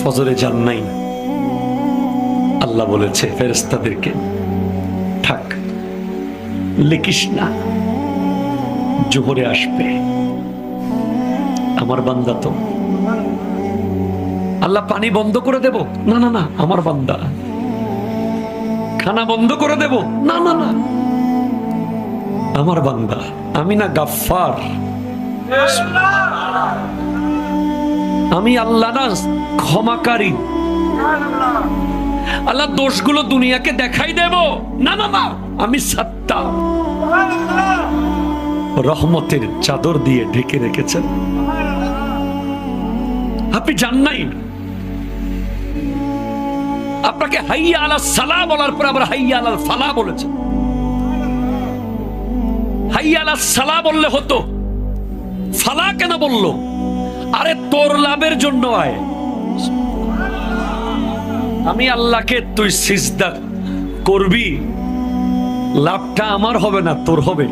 ফজরে যান নাই, আল্লাহ বলেছে ফেরেশতাদেরকে থাক, লিখিস না, জোহরে আসবে। আমার বান্দা তো, আল্লাহ পানি বন্ধ করে দেব, না না না, আমার বান্দা। খানা বন্ধ করে দেব, না না না, আমার বান্দা। আমি না গাফফার, আমি আল্লাহ না ক্ষমাকারী। আল্লাহ দোষগুলো দুনিয়াকে দেখাই দেব, না না না, আমি সাত্তার। রহমতের চাদর দিয়ে ঢেকে রেখেছেন। আপনি জান নাই, আপনাকে হাইয়া আলাস সালাহ বলার পর আবার হাইয়া আলাল ফালাহ বলেছেন। হাইয়া আলাস সালাহ বললে হতো, ফালাহ কেন বললো? আরে তোর লাভের জন্য আয়। আমি আল্লাহকে তুই সিজদা করবি, লাভটা আমার হবে না, তোর হবে।